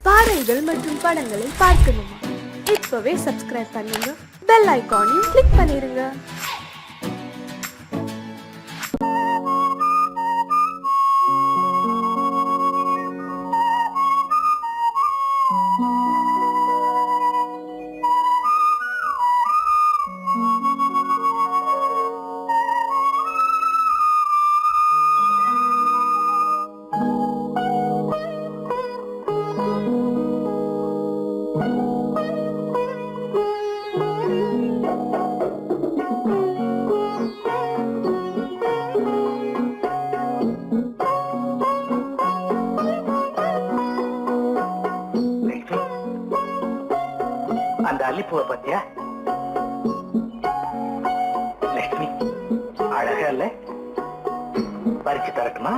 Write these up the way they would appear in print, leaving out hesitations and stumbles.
பாடல்கள் மற்றும் படங்களை பார்க்கணுமா? இப்பவே சப்ஸ்கிரைப் பண்ணுங்க, பெல் ஐகானையும் கிளிக் பண்ணிருங்க. அந்த அல்லிப்பூவை பத்தியா லட்சுமி? அழகா இல்ல? பறிச்சு தரட்டுமா?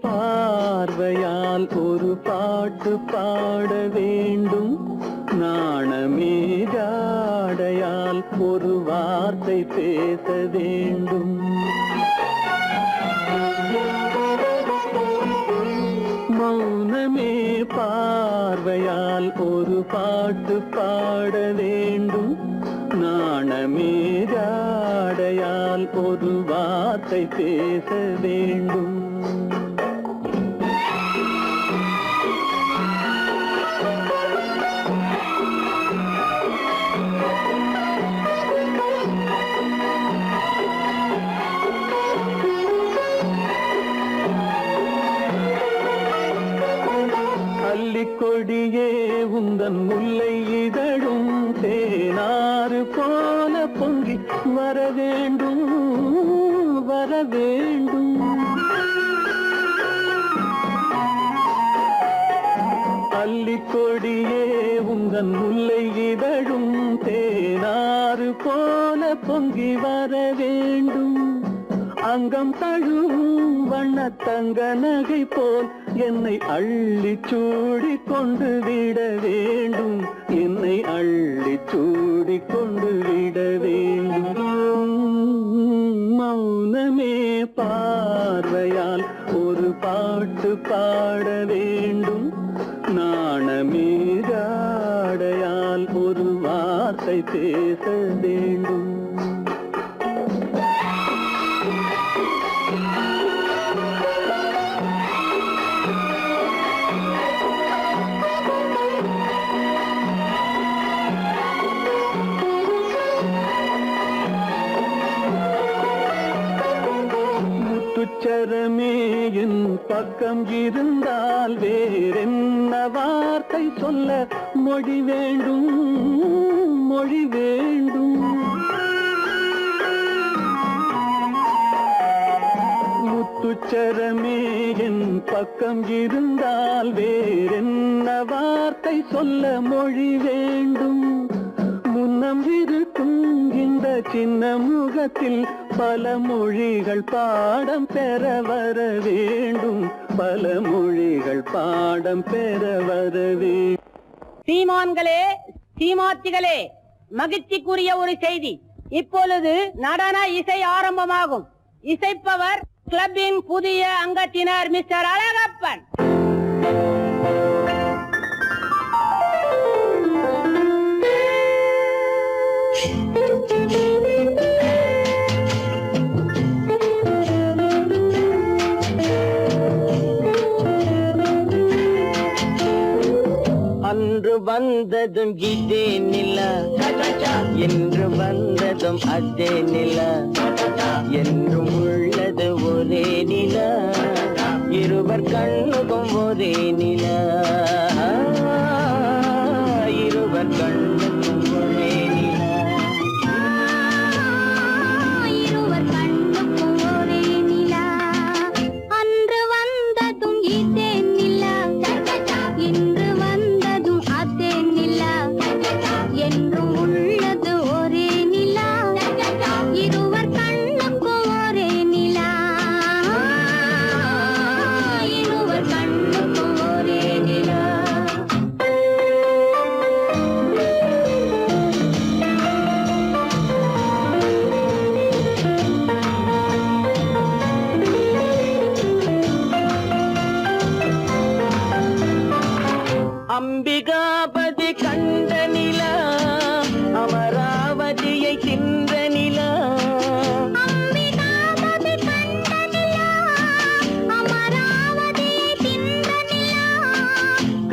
பார்வையால் ஒரு பாட்டு பாட வேண்டும், நாணமே ஜாடையால் ஒரு வார்த்தை பேச வேண்டும். மௌனமே பார்வையால் ஒரு பாட்டு பாட வேண்டும், நாணமே ஜாடையால் ஒரு வார்த்தை பேச வேண்டும். கொடியே உந்தன் முல்லை இதழும் தேனாறு போல பொங்கி வர வேண்டும், வர வேண்டும். அல்லிக்கொடியே உந்தன் முல்லை இதழும் தேனாறு போல பொங்கி வர வேண்டும். அங்கம் தழுவும் வண்ணத்தங்க நகை போல் என்னை அள்ளி சூடி கொண்டு விட வேண்டும், என்னை அள்ளி சூடி கொண்டு விட வேண்டும். மௌனமே பார்வையால் ஒரு பாட்டு பாட வேண்டும், நாணமே ஜாடையால் ஒரு வார்த்தை பேச வேண்டும். முத்துச்சரமே என் பக்கம் இருந்தால் வேறென்ன வார்த்தை சொல்ல மொழி வேண்டும், மொழி வேண்டும். முத்துச்சரமே என் பக்கம் இருந்தால் வேறென்ன வார்த்தை சொல்ல மொழி வேண்டும். முன்னம் இருக்கும் இந்த சின்ன முகத்தில் பல மொழிகள் பாடம் பெற வர வேண்டும், பல மொழிகள் பாடம் பெற வர வேண்டும். சீமான்களே, சீமாத்திகளே, மகிழ்ச்சிக்குரிய ஒரு செய்தி. இப்பொழுது நடன இசை ஆரம்பமாகும். இசைப்பவர் கிளப்பின் புதிய அங்கத்தினர் மிஸ்டர் அழகப்பன். வந்ததும் இதே நிலா என்று வந்ததும் அதே நிலா என்றும் உள்ளது ஒரே நிலா இருவர் கண்ணுக்கும் ஒரே நிலா இருவர் கண்ணுக்கும் ஒரே நிலா இருவர் கண்ணுக்கும் ஒரே நிலா அன்று வந்ததும் இதே நிலா இன்று வந்ததும் அதே நிலா என்றும் உள்ளது ஒரே நிலா இருவர் கண்ணுக்கும் ஒரே நிலா இருவர் கண்ணுக்கும் ஒரே நிலா அம்பிகாபதி கண்ட நிலா அமராவதியை தின்ற நிலா அம்பிகாபதி கண்ட நிலா அமராவதியை தின்ற நிலா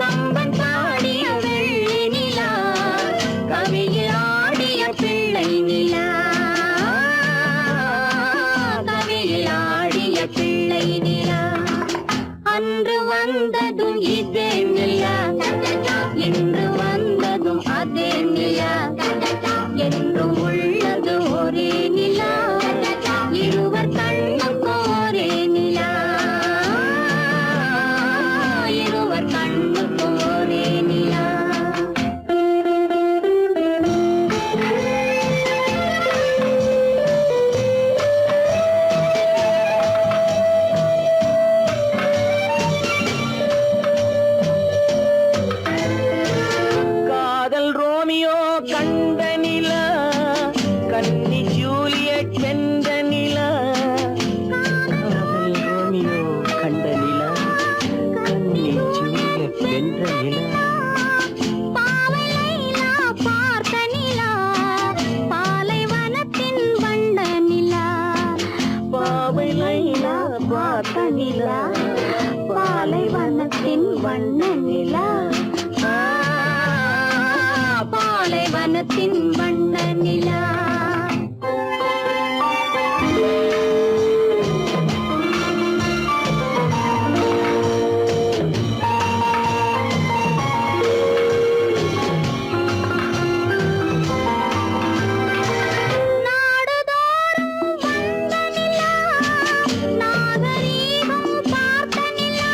கம்பன் பாடிய வெள்ளி நிலா கவியில் ஆடிய பிள்ளை நிலா கவியில் ஆடிய பிள்ளை நிலா அன்று வந்ததும் இதே நிலா இன்று வந்ததும் அதே நிலா என்றும் உள்ளது ஒரே நிலா இருவர் கண்ணுக்கும் ஒரே நிலா இருவர் கண்ணுக்கும் ஒரே நிலா காதல் ரோமியோ கண்ட நிலா கன்னி ஜூலியட் வென்ற நிலா காதல் ரோமியோ கண்ட நிலா கன்னி ஜூலியட் வென்ற நிலா பாவை லைலா பார்த்த நிலா பாலைவனத்தின் வண்ண நிலா பாவை லைலா பார்த்த நிலா பாலைவனத்தின் வண்ண நிலா பாலைவனத்தின் வண்ண நிலா நாடுதோறும் வந்த நிலா நாகரீகம் பார்த்த நிலா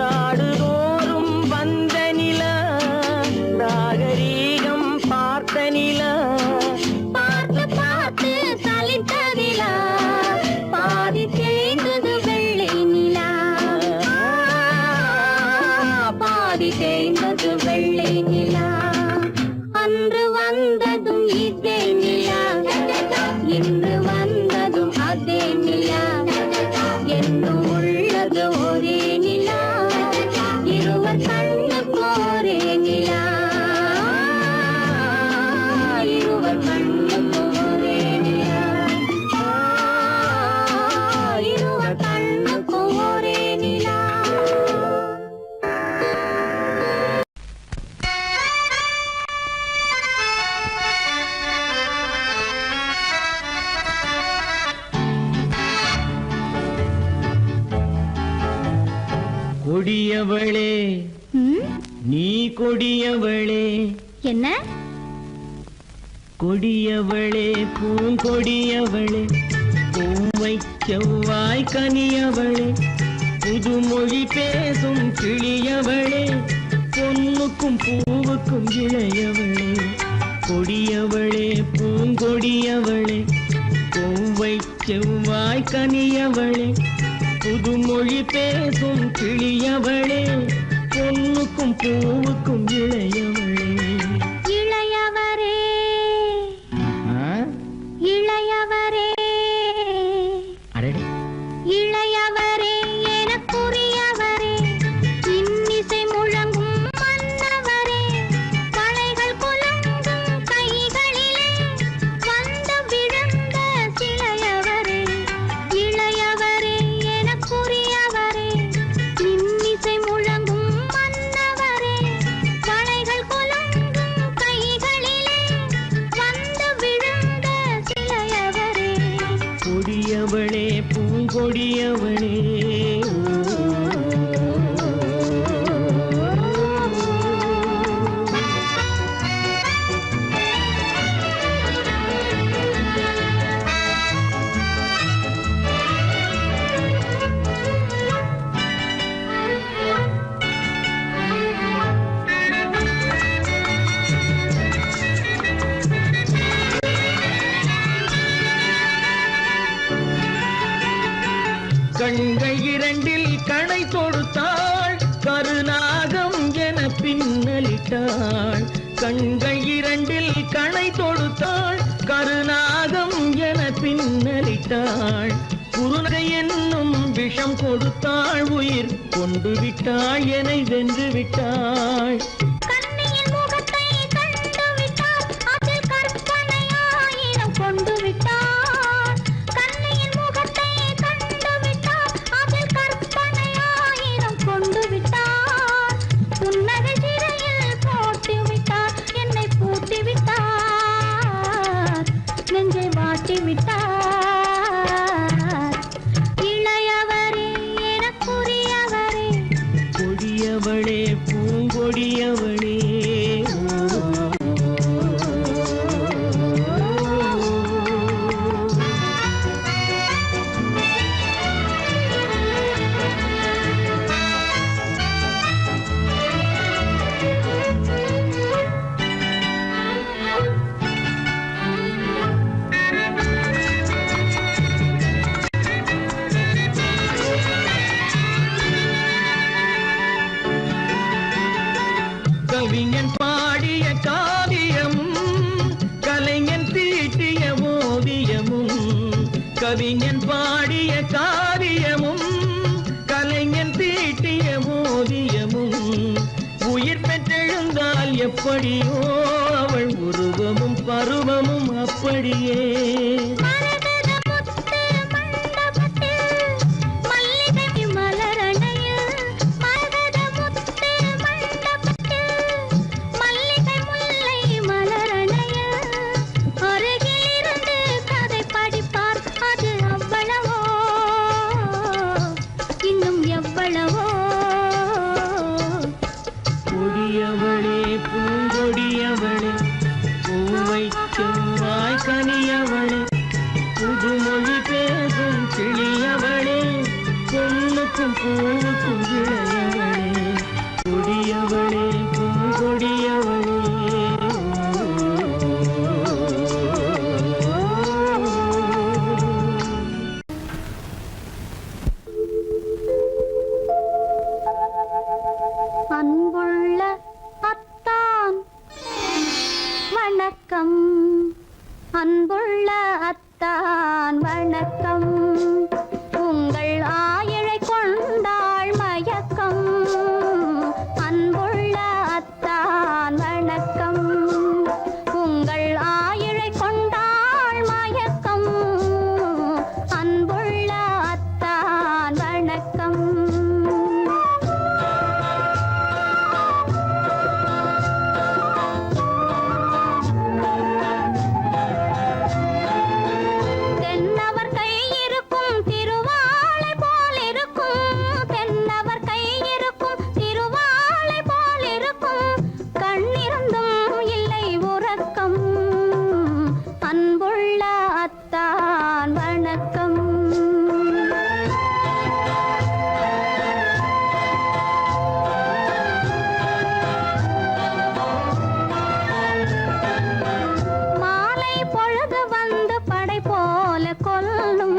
நாடுதோறும் வந்த நிலா நாகரீகம் பார்த்த நிலா பார்த்து பார்த்து சலித்ததிலா பாதி தேய்ந்தது வெள்ளை நிலா பாதி தேய்ந்தது வெள்ளை நிலா அன்று வந்ததும் இதே நிலா இன்று வந்ததும் அதே நிலா என்றும் உள்ளது ஒரே நிலா இருவர் கண்ணுக்கும் ஒரே நிலா இருவர் கண்ணுக்கும் ஒரே நிலா இருவர் கண்ணுக்கும் ஒரே நிலா கொடியவளே நீ கொடியவளே என்ன கொடியவளே பூங்கொடியவளே பூவை செவ்வாய் கனியவளே புதுமொழி பேசும் கிளியவளே பொன்னுக்கும் பூவுக்கும் இளையவளே கொடியவளே பூங்கொடியவளே பூவை செவ்வாய் கனியவளே புதுமொழி பேசும் கிளியவளே பொன்னுக்கும் பூவுக்கும் இளையவளே இளையவரே இளையவரே அரடே இளையவரே எனக்குரியவரே இன்னிசை முழங்கும் மன்னவரே கலைகள் குலுங்கும் கைகளிலே வந்து விழுந்த சிலையவரே இளையவரே எனக்குரியவரே இன்னிசை முழங்கும் மன்னவரே கலைகள் கொடியவளே பூங்கொடியவளே கண்கள் இரண்டில் கணை தொடுத்தாள் கருநாகம் என பின்னலிட்டாள் கண்கள் இரண்டில் கணை தொடுத்தாள் கருநாகம் என பின்னலிட்டாள் குருநகை என்னும் விஷம் கொடுத்தாள் உயிர் கொண்டு விட்டாள் என்னை வென்று விட்டாள் கண்ணியின் முகத்தை கண்டு விட்டாள் அதில் கற்பனையாயிரம் கொண்டு விட்டாள் கண்ணியின் முகத்தை கண்டு விட்டாள் அதில் கற்பனையாயிரம் கொண்டு விட்டாள் புன்னகை சிறையில் போட்டு விட்டாள் என்னை பூட்டி விட்டாள் நெஞ்சை வாட்டி விட்டாள் இளையவரே எனக்குரியவரே கொடியவளே பூங்கொடியவளே கவிஞன் பாடிய காவியமும் கலைஞன் தீட்டிய ஓவியமும் கவிஞன் பாடிய காவியமும் கலைஞன் தீட்டிய ஓவியமும் உயிர் பெற்றெழுந்தால் எப்படியோ அவள் உருவமும் பருவமும் அப்படியே மரகத முத்து மண்டபத்தில் மல்லிகை மலரணையில் மரகத முத்து மண்டபத்தில் மல்லிகை முல்லை மலரணையில் அருகில் இருந்து கதை படிப்பார் அது அவ்வளவோ இன்னும் எவ்வளவோ கொடியவளே பூங்கொடியவளே பூவை செவ்வாய் கனியவளே புதுமொழி பேசும் கிளியவளே பொண்ணுக்கும் பூவுக்கும் இளையவளே கொடியவளே பூங்கொடியவளே அன்புள்ள அத்தான் வணக்கம் அன்புள்ள அத்தான் வணக்கம் உங்கள் ஆயிழை கொண்டாள் மயக்கம் அன்புள்ள அத்தான் வணக்கம் உங்கள் ஆயிழை கொண்டாள் மயக்கம் அன்புள்ள அத்தான் வணக்கம் தென்னவர் கை இருக்கும் திருவாளை போல் இருக்கும் தென்னவர் கை இருக்கும் திருவாளை போல் இருக்கும் கண்ணிருந்தும் இல்லை உறக்கம் அன்புள்ள அத்தான் வணக்கம் மாலை பொழுது வந்து படை போல கொல்லும்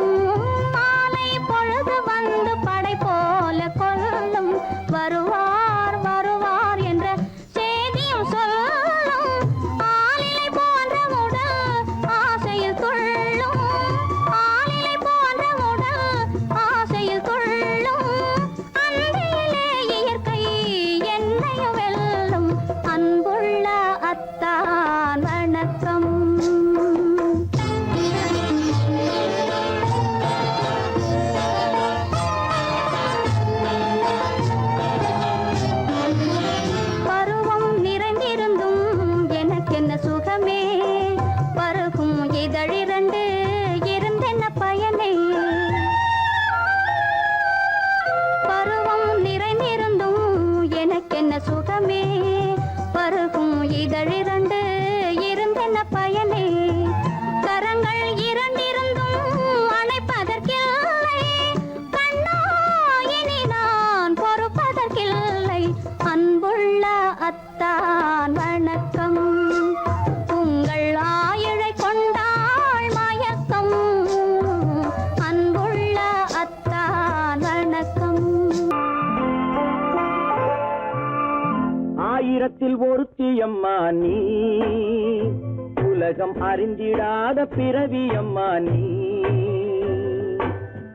மாலை பொழுது வந்து படை போல கொல்லும் வருவார் வருவார் என்ற செய்தியும் சொல்லும் ஆளிலை போன்ற உடல் ஆசையில் துள்ளும் ஆளிலை போன்ற உடல் ஆசையில் துள்ளும் அன்பிலே இயற்கை என்னையும் வெல்லும் அன்புள்ள அத்தான் வணக்கம் ஆயிரத்தில் ஒருத்தியம்மா நீ, உலகம் அறிந்திடாத பிறவியம்மா நீ.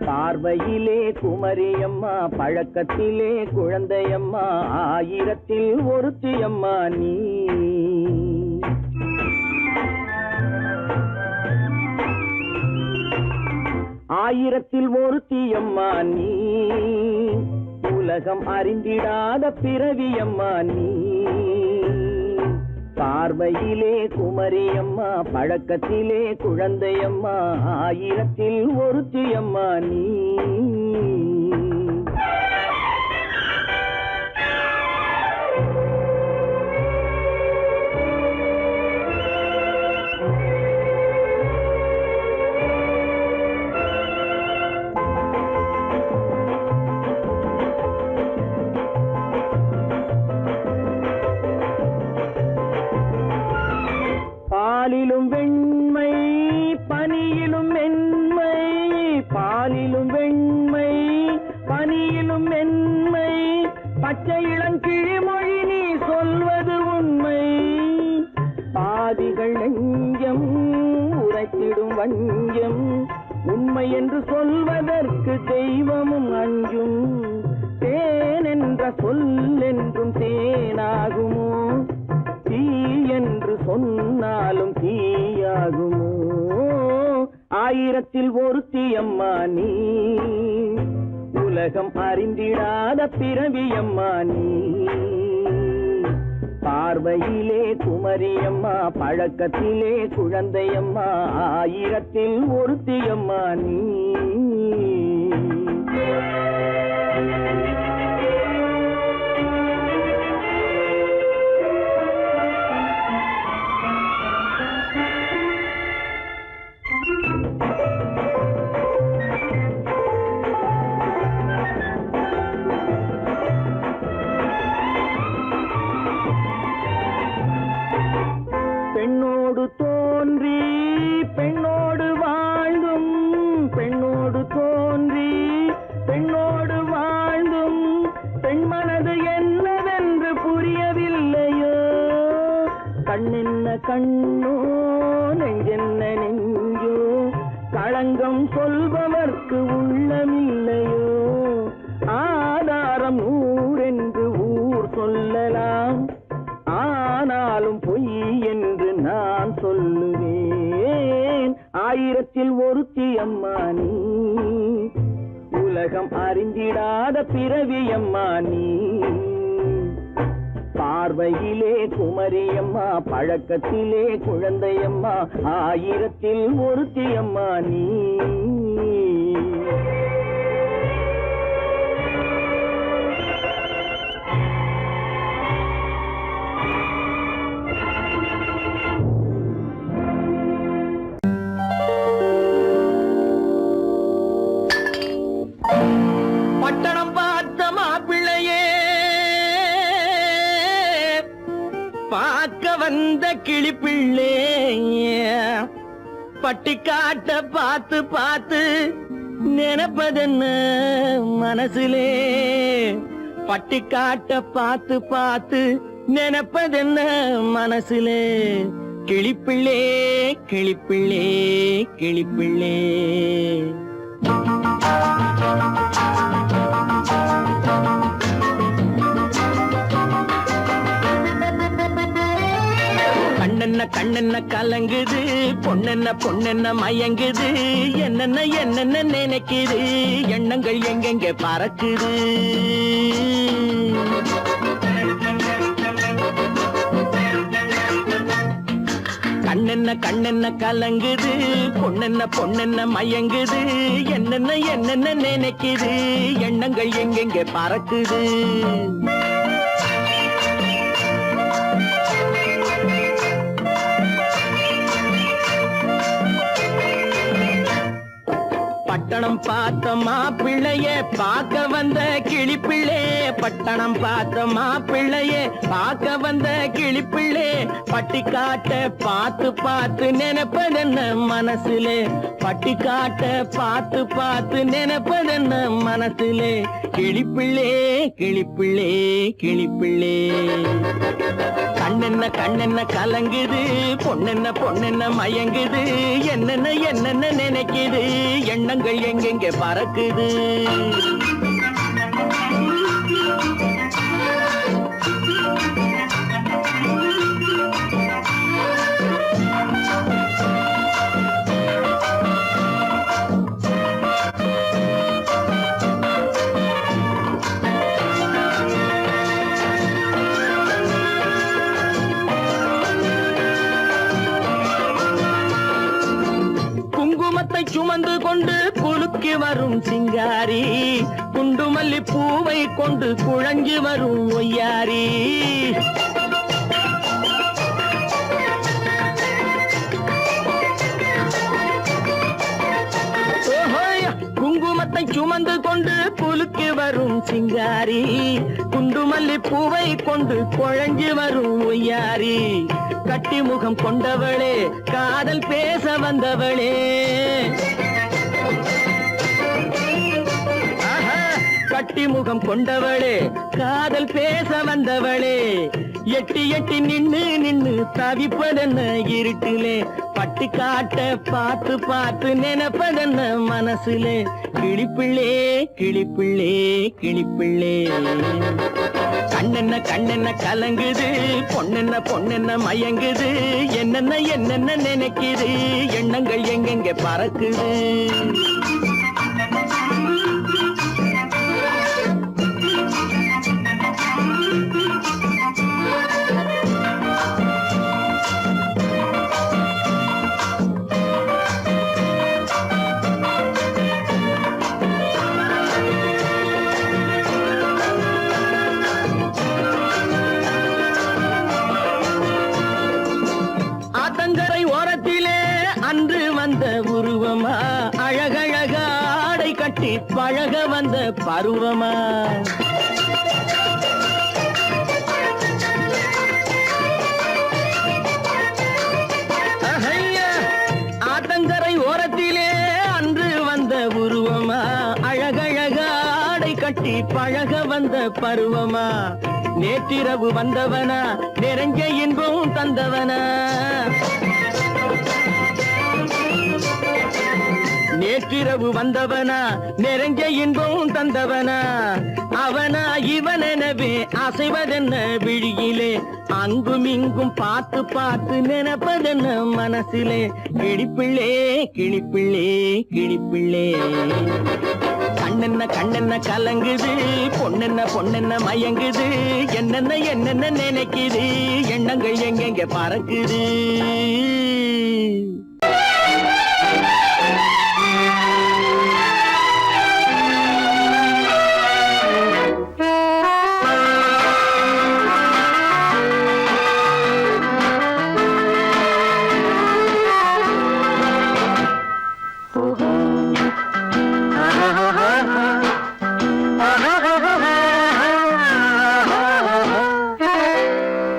பார்வையிலே குமரியம்மா, பழக்கத்திலே குழந்தையம்மா, ஆயிரத்தில் ஒருத்தியம்மா நீ. ஆயிரத்தில் ஒருத்தியம்மா நீ, உலகம் அறிந்திடாத பிறவியம்மா நீ. பார்வையிலே குமரியம்மா, பழக்கத்திலே குழந்தையம்மா, ஆயிரத்தில் ஒருத்தியம்மா நீ. பாலிலும் வெண்மை பனியிலும் மென்மை, பாலிலும் வெண்மை பனியிலும் மென்மை, பச்சை இளங்கிழிமொழி நீ சொல்வது உண்மை. பாதிகள் நெஞ்சம் உரைத்திடும் வஞ்சம், உண்மை என்று சொல்வதற்கு தெய்வமும் அஞ்சும். தேன் என்ற சொல் என்றும் தேனாகுமோ, தீ என்று சொன்னாலும் தீயாகுமோ. ஆயிரத்தில் ஒருத்தியம்மா நீ, உலகம் அறிந்திடாத பிறவியம்மா நீ. பார்வையிலே குமரியம்மா, பழக்கத்திலே குழந்தையம்மா, ஆயிரத்தில் ஒருத்தியம்மா நீ. பெண்ணோடு தோன்றி பெண்ணோடு வாழ்ந்தும், பெண்ணோடு தோன்றி பெண்ணோடு வாழ்ந்தும், பெண் மனது என்னவென்று புரியவில்லையோ. கண்ணென்ன கண்ணோ, நெஞ்சென்ன நெஞ்சோ, களங்கம் சொல்பவர்க்கு உள்ளமில்லையோ. ஆதாரம் நூறென்று ஊர் சொல்லலாம், ஆனாலும் பொய் என்று நான் சொல்லுவேன். ஆயிரத்தில் ஒருத்தியம்மா நீ, உலகம் அறிந்திடாத பிறவியம்மா நீ. பார்வையிலே குமரியம்மா, பழக்கத்திலே குழந்தையம்மா, ஆயிரத்தில் ஒருத்தியம்மா நீ. பட்டணம் பார்த்த மாப்பிள்ளையே, பார்க்க வந்த கிளிப்பிள்ளே, பட்டிக்காட்ட பார்த்து பார்த்து நினைப்பதென்ன மனசுலே. பட்டிக்காட்ட பார்த்து பார்த்து நினைப்பதென்ன மனசுலே. கிளிப்பிள்ளே கிளிப்பிள்ளே கிளிப்பிள்ளே. கண்ணென்ன கண்ணென்ன கலங்குது, பொண்ணென்ன பொண்ணென்ன மயங்குது, என்னென்ன என்னென்ன நினைக்குது, எண்ணங்கள் எங்கெங்க பறக்குது. கண்ணென்ன கண்ணென்ன கலங்குது, பொண்ணென்ன பொண்ணென்ன மயங்குது, என்னென்ன என்னென்ன நினைக்குது, எண்ணங்கள் எங்கெங்க பறக்குது. பட்டணம் பார்த்த மாப்பிள்ளையே பார்க்க வந்த கிளிப்பிள்ளே, பட்டணம் பார்த்த மாப்பிள்ளையே பார்க்க வந்த கிளிப்பிள்ளே, பட்டிக்காட்ட பார்த்து பார்த்து நினைப்பதென்ன மனசுலே, பட்டிக்காட்ட பார்த்து பார்த்து நினைப்பதென்ன மனசுலே, கிளிப்பிள்ளே கிளிப்பிள்ளே கிளிப்பிள்ளே. கண்ணென்ன கண்ணென்ன கலங்குது, பொண்ணென்ன பொண்ணென்ன மயங்குது, என்னென்ன என்னென்ன நினைக்குது, எண்ணங்கள் எங்கெங்க பறக்குது. குங்குமத்தை சுமந்து கொண்டு குலுக்கி வரும் சிங்காரி, குண்டுமல்லி பூவை கொண்டு குழஞ்சி வரும் ஒய்யாரி. குங்குமத்தை சுமந்து கொண்டு குலுக்கி வரும் சிங்காரி, குண்டுமல்லி பூவை கொண்டு குழஞ்சி வரும் ஒய்யாரி. கட்டி முகம் கொண்டவளே காதல் பேச வந்தவளே, கட்டி முகம் கொண்டவளே காதல் பேச வந்தவளே, எட்டி எட்டி நின்னு நின்னு தவிப்பதென்ன இருட்டிலே, பட்டி காட்ட பார்த்து பார்த்து நினைப்பதென்ன மனசுலே, கிளிப்பிள்ளே கிளிப்பிள்ளே கிளிப்பிள்ளே. கண்ணென்ன கண்ணென்ன கலங்குது, பொண்ணென்ன பொண்ணென்ன மயங்குது, என்னென்ன என்னென்ன நினைக்குது, எண்ணங்கள் எங்கெங்க பறக்குது. ஆத்தங்கரை ஓரத்திலே அன்று வந்த உருவமா, அழகழக ஆடை கட்டி பழக வந்த பருவமா. ஆத்தங்கரை ஓரத்திலே அன்று வந்த உருவமா, அழகழக ஆடை கட்டி பழக வந்த பருவமா. நேற்றிரவு வந்தவனா நிறைஞ்ச இன்பம் தந்தவனா, நேற்றிரவு வந்தவனா நிறைஞ்ச இன்பம் தந்தவனா. அவனா இவனெனவே அசைவதென்ன விழியிலே, அங்கும் இங்கும் பார்த்து பார்த்து நினைப்பதென்ன மனசிலே, கிளிப்பிள்ளே கிளிப்பிள்ளே கிளிப்பிள்ளே. கண்ணென்ன கண்ணென்ன கலங்குது, பொண்ணென்ன பொண்ணென்ன மயங்குது, என்னென்ன என்னென்ன நினைக்குது, எண்ணங்கள் எங்கெங்க பறக்குது.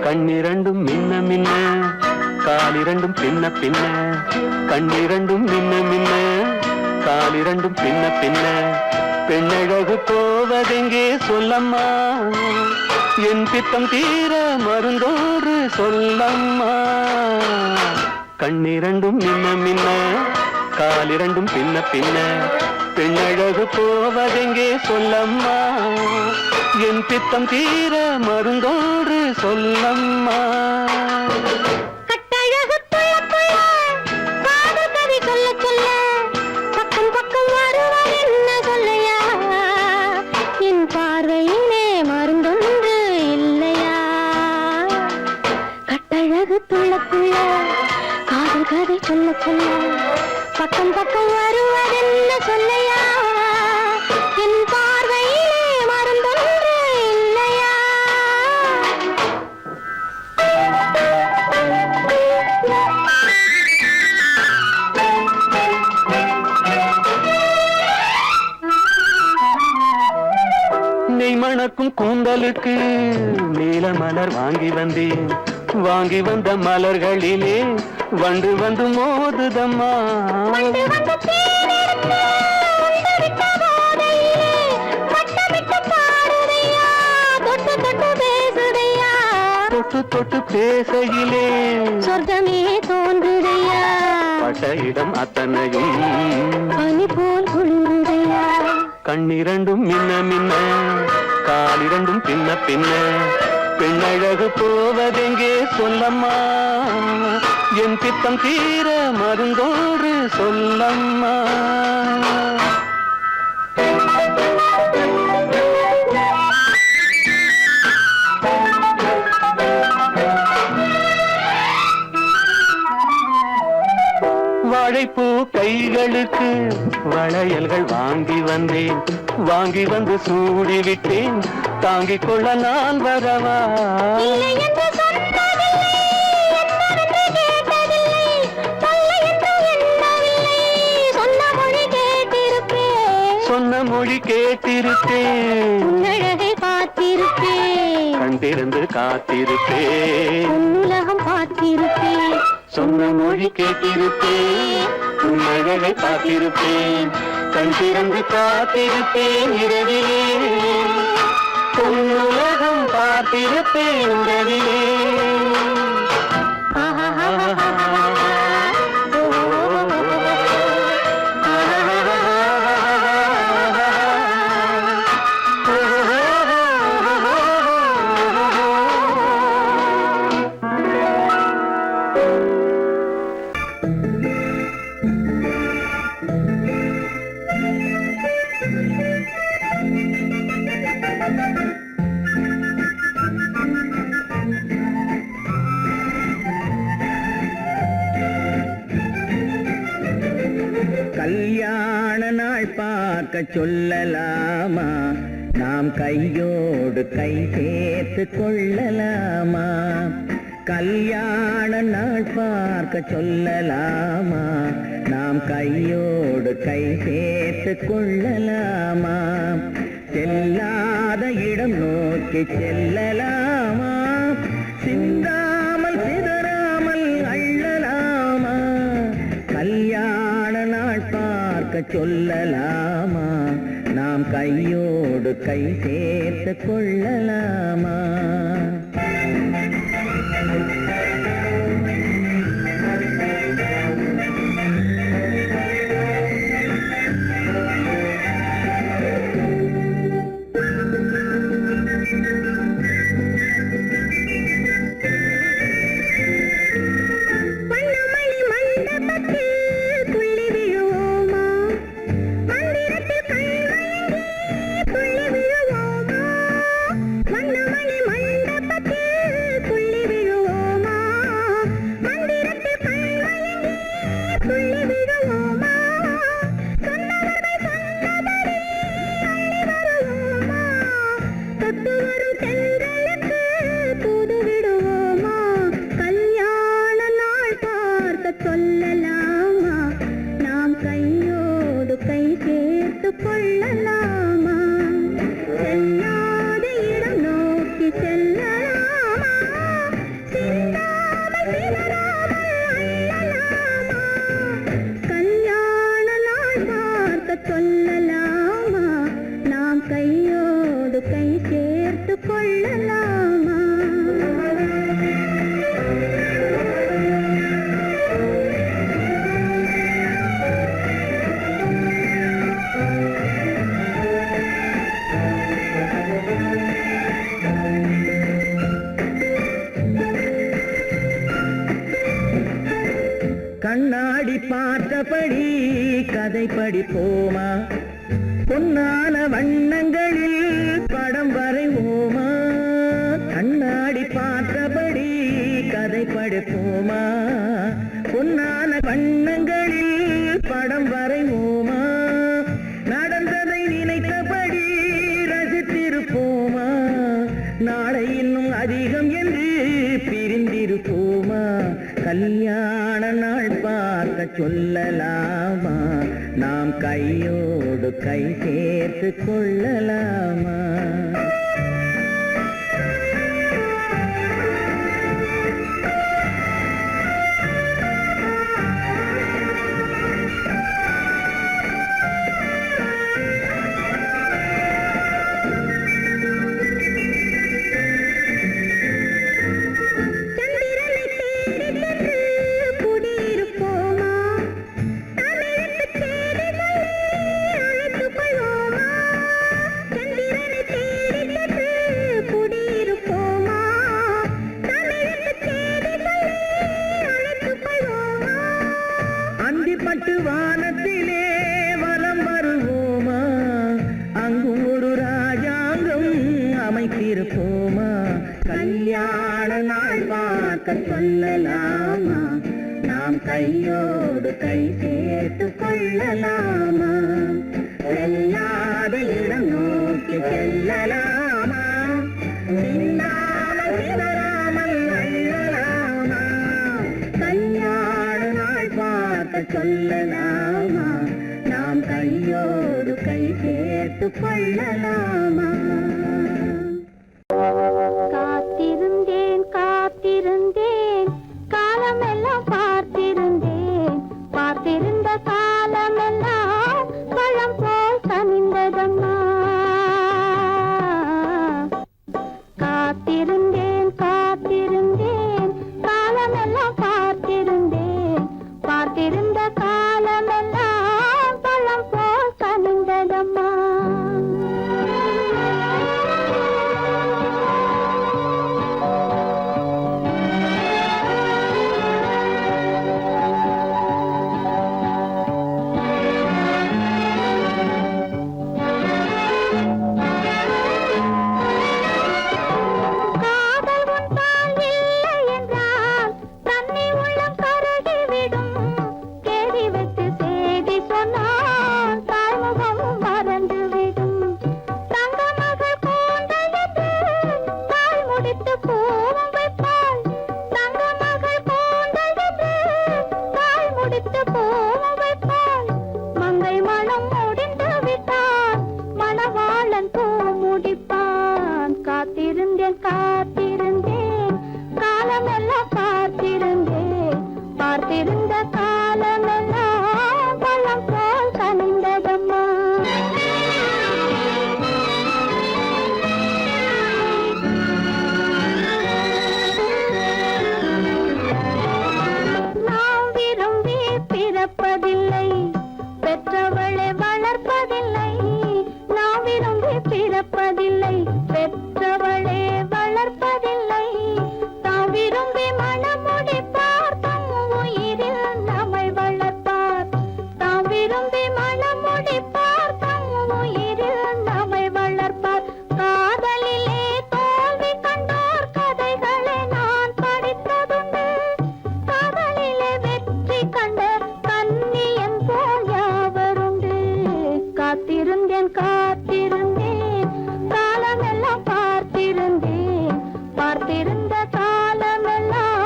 கண்ணிரண்டும் மின்ன மின்ன, காலிரண்டும் பின்ன பின்ன, கண்ணிரண்டும் மின்ன மின்ன, காலிரண்டும் பின்ன பின்ன. பெண்ணழகு போவதெங்கே சொல்லம்மா, என் பித்தம் தீர மருந்தோடு சொல்லம்மா. கண்ணிரண்டும் மின்ன மின்ன, காலிரண்டும் பின்ன பின்ன, பெண்ணழகு போவதெங்கே சொல்லம்மா, என் பித்தம் தீர மருந்தோடு சொல்லம்மா. கட்டழகு துள்ள துள்ள காதல் கதை சொல்ல சொல்ல, பக்கம் பக்கம் வருவார் என்ன சொல்லையா, என் பார்வையிலே மருந்தொன்று இல்லையா. கட்டழகு துள்ள துள்ள காதல் கதை சொல்ல சொல்ல, பக்கம் பக்கம் வருவதென்ன சொல்லையா, என் பார்வையிலே மருந்தொன்று இல்லையா. மணக்கும் கூந்தலுக்கு நீல மலர் வாங்கி வந்தேன். வாங்கி வந்த மலர்களிலே வண்டு வந்து மோதுதம்மா. தொட்டு தொட்டு பேசையிலே சொர்க்கமே தோன்றுதையா. பட்ட இடம் அத்தனையும் பனி போல் குளிருதையா. கண்ணிரண்டும் மின்ன மின்ன காலிரண்டும் பின்ன பின்ன பெண்ணழகு போவதெங்கே சொல்லம்மா. என் பித்தம் தீர மருந்தோடு சொல்லம்மா. வாழைப்பூ கைகளுக்கு வளையல்கள் வாங்கி வந்தேன். வாங்கி வந்து சூடி விட்டேன். தாங்கிக் கொள்ள நான் வரவா? சொன்ன மொழி கேட்டிருப்பேன். அழகை பார்த்திருப்பேன். கண் திறந்து காத்திருப்பேன். உலகம் பார்த்திருப்பேன். சொன்ன மொழி கேட்டிருப்பேன். அழகை பார்த்திருப்பேன். கண் திறந்து காத்திருப்பேன். இரவிலே உலகம் பார்த்திருப்பேன். இரவிலே கல்யாண நாள் பார்க்க சொல்லலாமா? நாம் கையோடு கை சேர்த்து கொள்ளலாமா? கல்யாண நாள் பார்க்க சொல்லலாமா? நாம் கையோடு கை சேர்த்து கொள்ளலாமா? செல்லாத இடம் நோக்கி செல்லலாமா? சிந்தாமல் சிதறாமல் அள்ளலாமா? கல்யாண நாள் பார்க்க சொல்லலாமா? நாம் கையோடு கை சேர்த்து கொள்ளலாமா? கண்ணாடி பார்த்தபடி கதை படிப்போமா? பொன்னான வண்ணங்களில் படம் வரைவோமா? கண்ணாடி பார்த்தபடி கதை படிப்போமா? பொன்னான வண்ணங்களில் படம் வரைவோமா? நடந்ததை நினைத்தபடி ரசித்திருப்போமா? நாளை இன்னும் அதிகம் என்று பிரிந்திருப்போமா? கல்யாண நாள் பார்க்க சொல்லலாமா? நாம் கையோடு கை சேர்த்து கொள்ளலாமா? பார்க்க சொல்லலாமா நாம் கையோடு கை சேர்த்து கொள்ளலாமா செல்லாத இடம் நோக்கி செல்லலாமா சிந்தாமல் சிதறாமல் அள்ளலாமா கல்யாண நாள் பார்க்க சொல்லலாமா நாம் கையோடு கை சேர்த்து கொள்ளலாமா காத்திருந்தேன் காத்திருந்தேன் காலமெல்லாம் பார்த்திருந்தேன் பார்த்திருந்த காலமெல்லாம் பழம் போல் கனிந்ததம்மா காத்திருந்தேன் காத்திருந்தேன் காலமெல்லாம் பார்த்திருந்தேன் பார்த்திருந்த காலமெல்லாம் பழம் போல் கனிந்ததம்மா காத்திருந்தேன் காலமெல்லாம் பார்த்திருந்தேன் பார்த்திருந்த காலமெல்லாம் பழம் போல் கனிந்ததம்மா நாம் விரும்பி பிறப்பதில்லை பெற்றவளை வளர்ப்பதில்லை நாம் விரும்பி பிறப்பதில்லை பெற்றவளே வளர்ப்பதில்லை தாம் விரும்பி மனமுடிப்பார் தம் உயிரில் நம்மை வளர்ப்பார் தாம் விரும்பி மனமுடிப்பார் தம் உயிரில் நம்மை வளர்ப்பார் காதலிலே தோல்வி கண்டோர் கதைகளை நான் படித்ததுண்டு காதலிலே வெற்றி கண்ட கன்னியன் போல் யாவருண்டு காத்திருந்தேன் காத்திருந்தேன் காலமெல்லாம் பார்த்திருந்தேன் பார்த்திருந்த காலமெல்லாம்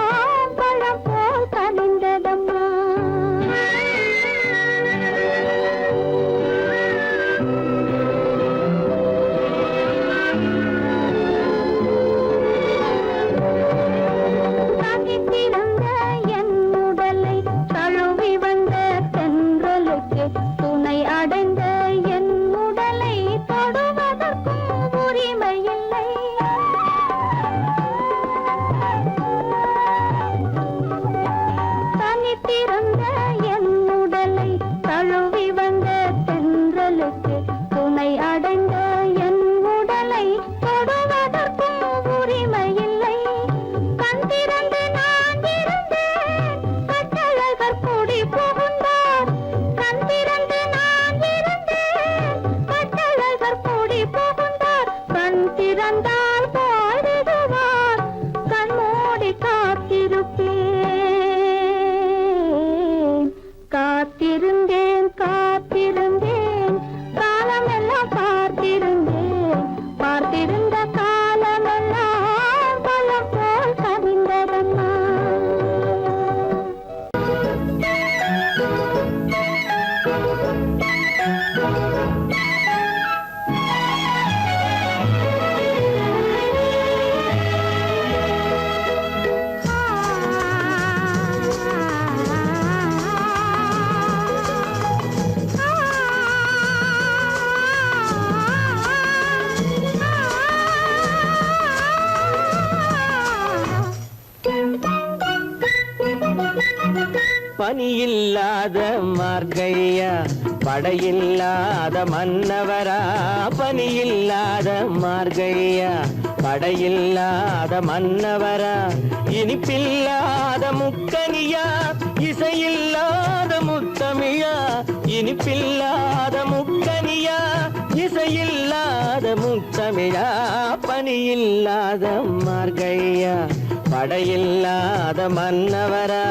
பழம் போல் கனிந்ததம்மா தனித்திருந்த என் உடலை தழுவி வந்த தென்றலுக்கு துணை அடைந்த என் உடலை தொடுவதற்கும் உரிமை இல்லை தனித்திருந்த என் உடலை தழுவி வந்த தென்றலுக்கு துணை அடைந்த என் உடலை தொடுவதற்கும் உரிமை இல்லை கண் திறந்து நான் இருந்தேன் கட்டழகர் கூடி புகுந்தார் கண் திறந்து நான் இருந்தேன் கட்டழகர் கூடி புகுந்தார் கண் திறந்தால் பாடுவார் கண் மூடி காத்திருப்பேன் காத்திருந்தேன் காத்திருந்தேன் காலமெல்லாம் பார்த்திருந்தேன் பார்த்திருந்த காலமெல்லாம் பழம் போல் கனிந்ததம்மா பனியில்லாத மார்கையா படையில்லாத மன்னவரா பனியில்லாத மார்கையா படையில்லாத மன்னவரா இனிப்பில்லாத முக்கனியா இசையில்லாத முத்தமிழா இனிப்பில்லாத முக்கனியா இசையில்லாத முத்தமிழா பனியில்லாத மார்கையா படையில்லாத மன்னவரா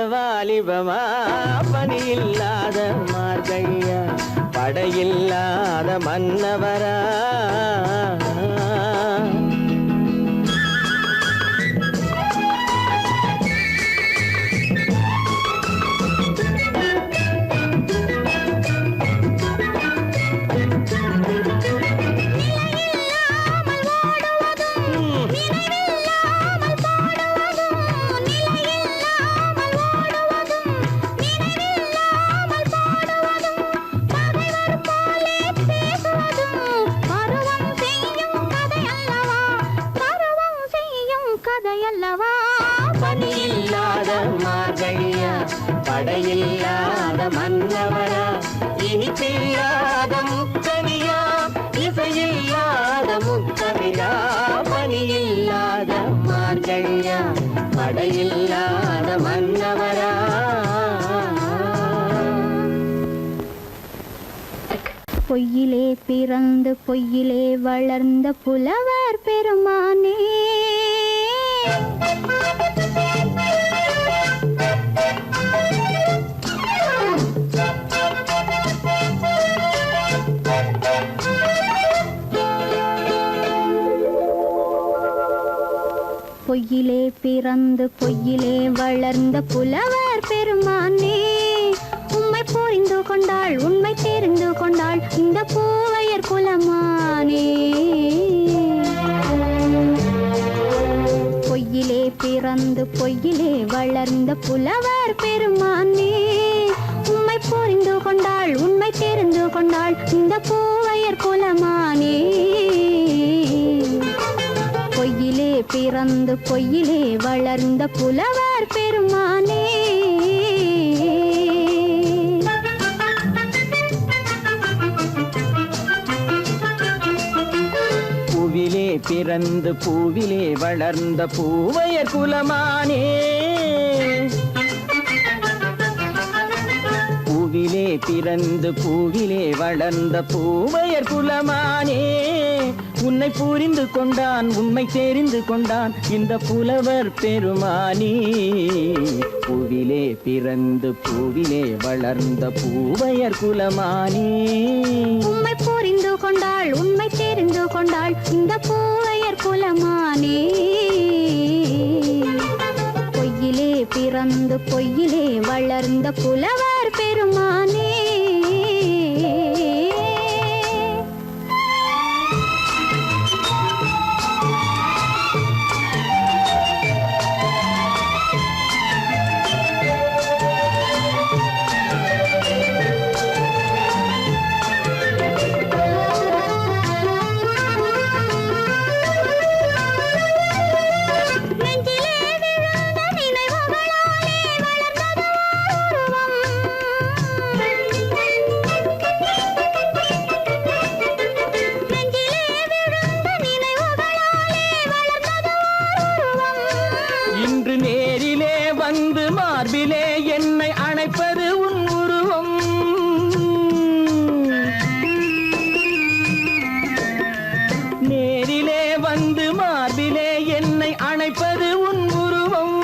வாலிபமா பணி இல்லாத மார்கழியா படையில்லாத மன்னவரா பணியில்லாத மார்கழியா படையில்லாத மன்னவரா இனிப்பில்லாத முக்கனியா இசையில்லாத முக்கனியா பணியில்லாத மார்கழியா படையில்லாத மன்னவரா பொய்யிலே பிறந்து பொய்யிலே வளர்ந்த புலவர் பெருமானே பொய்யிலே பிறந்து பொய்யிலே வளர்ந்த புலவர் பெருமானே உம்மை புரிந்து கொண்டாள் உண்மை தெரிந்து கொண்டாள் இந்த பூவையர் குலமானே பொய்யிலே பிறந்து பொய்யிலே வளர்ந்த புலவர் பெருமானே உம்மை புரிந்து கொண்டாள் உண்மை தெரிந்து கொண்டாள் இந்த பூவையர் குலமானே பொய்யிலே பிறந்து பொய்யிலே வளர்ந்த புலவர் பெருமானே பூவிலே பிறந்து பூவிலே வளர்ந்த பூவையர் குலமானே பூவிலே பிறந்து பூவிலே வளர்ந்த பூவையர் குலமானே உன்னை புரிந்து கொண்டான் உண்மை தெரிந்து கொண்டான் இந்த புலவர் பெருமானே பூவிலே பிறந்து பூவிலே வளர்ந்த பூவையர் குலமானே உம்மை புரிந்து கொண்டாள் உண்மை தெரிந்து கொண்டாள் இந்த பூவையர் குலமானே பொய்யிலே பிறந்து பொய்யிலே வளர்ந்த புலவர் பெருமானே மார்பிலே என்னை அணைப்பது உன் உருவம். நேரிலே வந்து மார்பிலே என்னை அணைப்பது உன் உருவம்.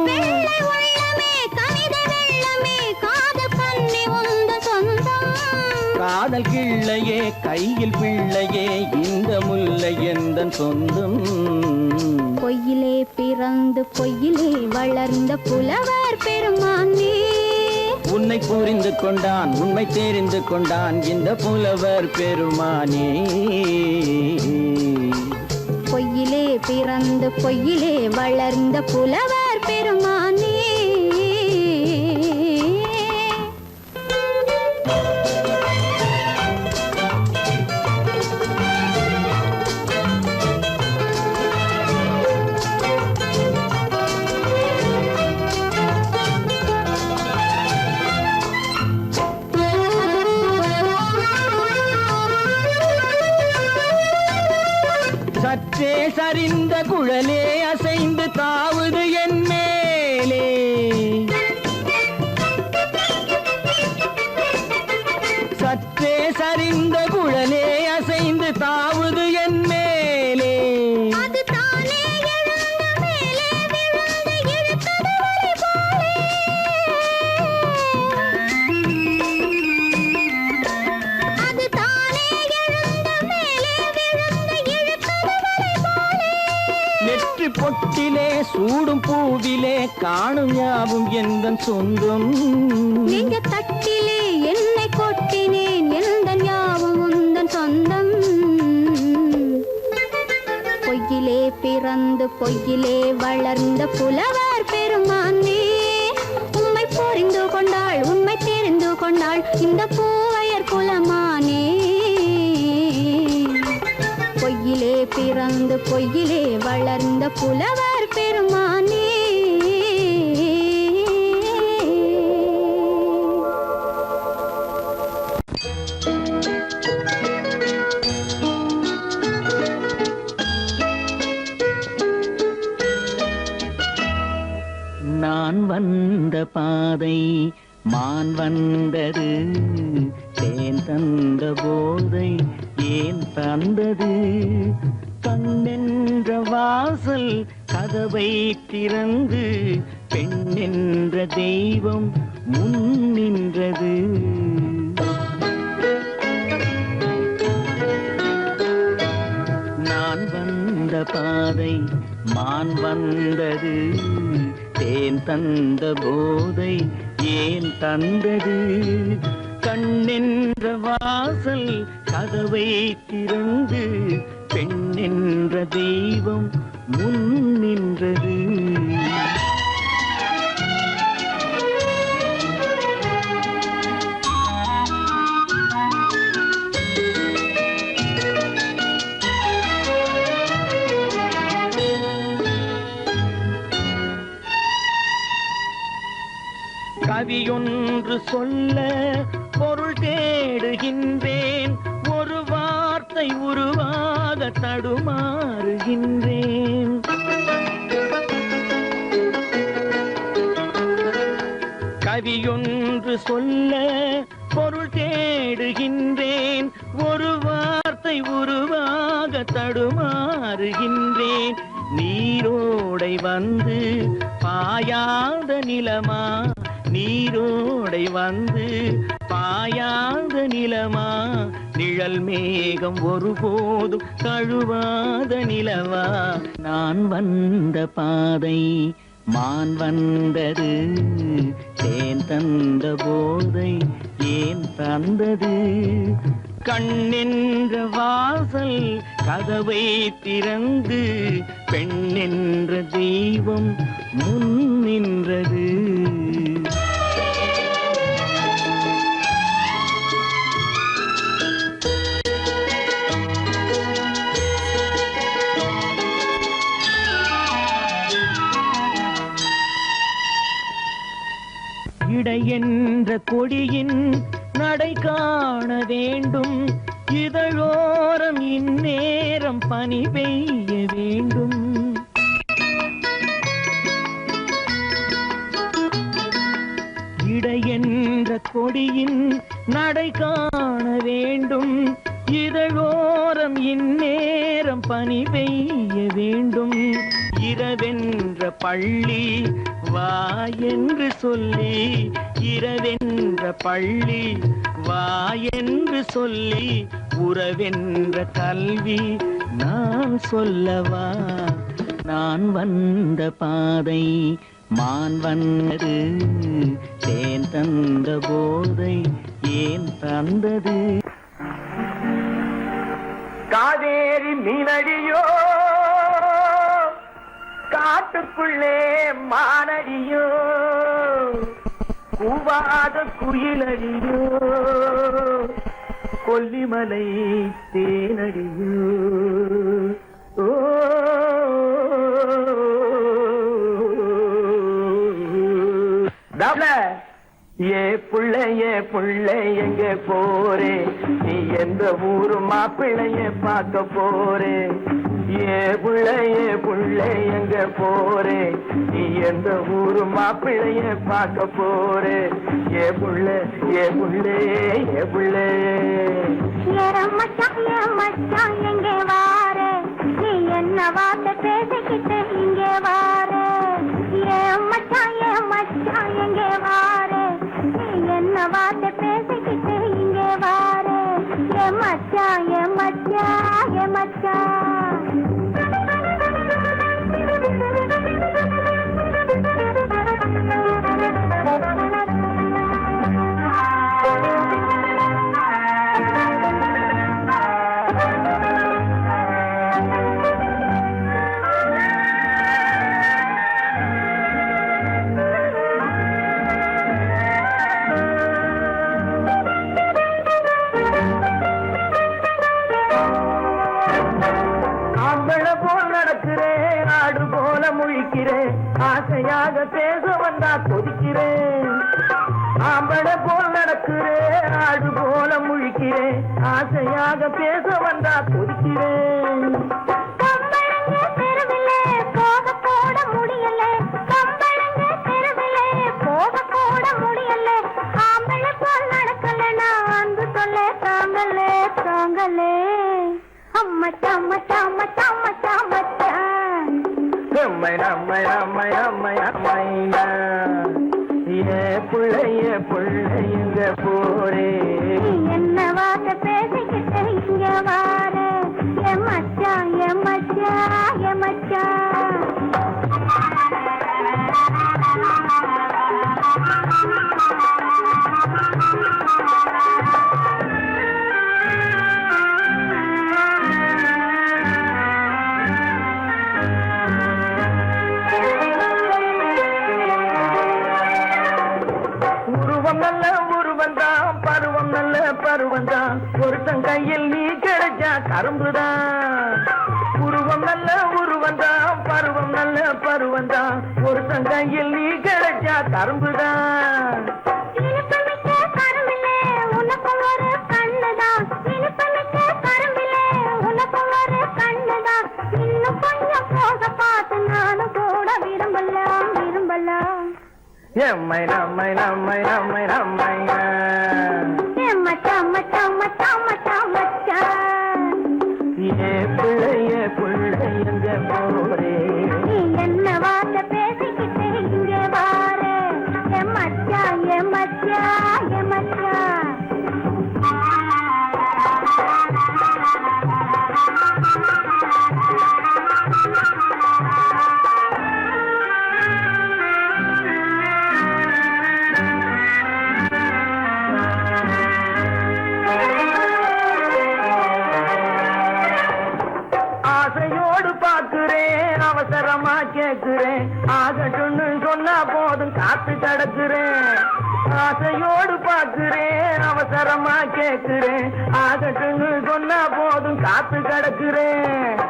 வெள்ளை உள்ளமே கவிதை வெள்ளமே காதல் கண்ணி உந்த சொந்தம். காதல் கிள்ளையே கையில் பிள்ளையே இந்த முல்லை எந்தன் சொந்தம். பொய்யிலே பிறந்து பொய்யிலே வளர்ந்த புலவர் பெருமானே. உன்னை புரிந்து கொண்டான் உண்மை தெரிந்து கொண்டான் இந்த புலவர் பெருமானே. பொய்யிலே பிறந்து பொய்யிலே வளர்ந்த புலவர் பெருமானே. சற்றே சரிந்த குழலே அசைந்து தாவுது என் மேலே. சற்றே சரிந்த குழலே அசைந்து தாவுது என் மேலே. அது தானே எழுந்த மேலே விழுந்து இழுத்தது வழி போலே. அது தானே எழுந்த மேலே விழுந்து இழுத்தது வழி போலே. நெற்றி பொட்டிலே சூடும் பூவிலே காணும் யாவும் எந்தன் சொந்தம். நெஞ்ச தட்டிலே என்னை கொட்டினேன் எந்தன் யாவும் உந்தன் சொந்தம். பொய்யிலே பிறந்து பொய்யிலே வளர்ந்த புலவர் பெருமானே. உம்மை புரிந்து கொண்டாள் உண்மை தெரிந்து கொண்டாள் இந்த பூவையர் குலமானே. பொய்யிலே பிறந்து பொய்யிலே வளர்ந்த புலவர் பெருமானே. நான் வந்த பாதை மான் வந்தது, தேன் தந்த போதை ஏன் தந்தது. கண்ணென்ற வாசல் கதவை திறந்து பெண்ணென்ற தெய்வம் முன் நின்றது. நான் வந்த பாதை மான் வந்தது, தேன் தந்த போதை ஏன் தந்தது. கண்ணென்ற வாசல் கதவை திறந்து பெண்ணென்ற தெய்வம் முன் நின்றது. கவியொன்று சொல்ல பொருள் தேடுகின்றேன், ஒரு வார்த்தை உருவாக தடுமாறுகின்றேன். கவியொன்று சொல்ல பொருள் தேடுகின்றேன், ஒரு வார்த்தை உருவாக தடுமாறுகின்றேன். நீரோடை வந்து பாயாத நிலமா, நீரோடை வந்து பாயாத நிலமா, நிழல் மேகம் ஒருபோதும் தழுவாத நிலவா. நான் வந்த பாதை மான் வந்தது, தேன் தந்த போதை ஏன் தந்தது. கண்ணென்ற வாசல் கதவை திறந்து பெண்ணென்ற தெய்வம் முன் நின்றது. இடை என்ற கொடியின் நடை காண வேண்டும், இதழோரம் இந்நேரம் பனி பெய்ய வேண்டும். கொடியின் நடை காண வேண்டும். இதழோரம் இந்நேரம் பனி பெய்ய வேண்டும். இரவென்ற பள்ளி வா என்று சொல்லி, இரவென்ற பள்ளி வா என்று சொல்லி, உறவென்ற கல்வி நான் சொல்லவா? நான் வந்த பாதை மான் வந்தது, தேன் தந்த போதை ஏன் தந்தது? காவேரி மீனடியோ, காட்டுக்குள்ளே மானடியோ, கூவாத குயிலடியோ, கொல்லிமலை தேனடியோ. ஓ ஏ புள்ள எங்க போரே, நீ எந்த ஊரு மாப்பிள்ளைய பார்க்க போரே? ஏ புள்ள எங்க போரே, நீ எந்த ஊரு மாப்பிள்ளைய பார்க்க போரே? ஏ புள்ள ஏ புள்ள மச்சான் எங்கே வாரே, நீ என்ன வார்த்தை பேசிக்கிட்டு இங்கே வாரே? ஏன் மச்சான் எங்கே வாரே, நீ என்ன வார்த்தை பேசிக்கிட்டு இங்கே வாரே? ஏ மச்சான் ஆசையாக பேச வந்தா கொதிக்கிறேன். ஆம்பளை போல் நடக்கிறேன், ஆடு போல முழிக்கிறேன். ஆசையாக பேச வந்தா கொதிக்கிறேன். புள்ளைங்க போரே, என்ன வார்த்தை பேசிக்கிட்டு இங்க வாரே? என் மச்சான் பருவந்தான், ஒருத்தன் கையில் நீ கிடைச்சா கரும்புதான். உருவம் நல்ல உருவந்தான், பருவம் நல்ல பருவந்தான், ஒருத்தன் கையில் நீ கிடைச்சா கரும்புதான். எம்மை நம்மை நம்மை நம்மை நம்மை புள்ளைங்க போரே, என்ன வார்த்தை பேசிக்கிட்டு இங்க வாரே? என் மச்சான் அவசரமா கேட்கிறேன், ஆகட்டும்னு சொன்னா போதும் காத்து கிடக்குறேன். ஆசையோடு பார்க்கிறேன், அவசரமா கேட்கிறேன், ஆகட்டும்னு சொன்னா போதும் காத்து கிடக்குறேன்.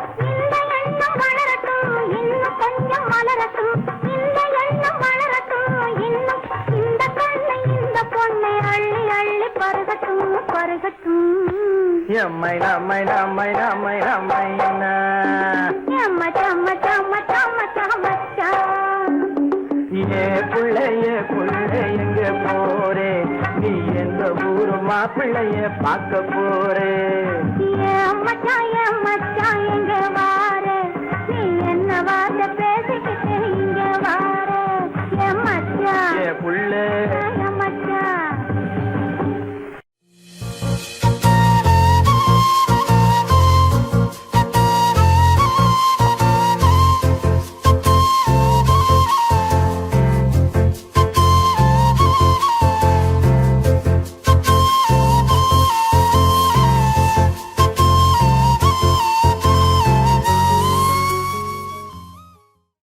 எம்மை நம்மை நம்மை நம்மை நம்மை ஏ புள்ளைங்க போரே, நீ எந்த ஊரு மாப்பிள்ளைய பார்க்க போறே மச்சான் மச்சான் எங்க வார நீ என்ன வார்த்தை பேசிக்கிட்டு இங்க வார என் மச்சான் புள்ள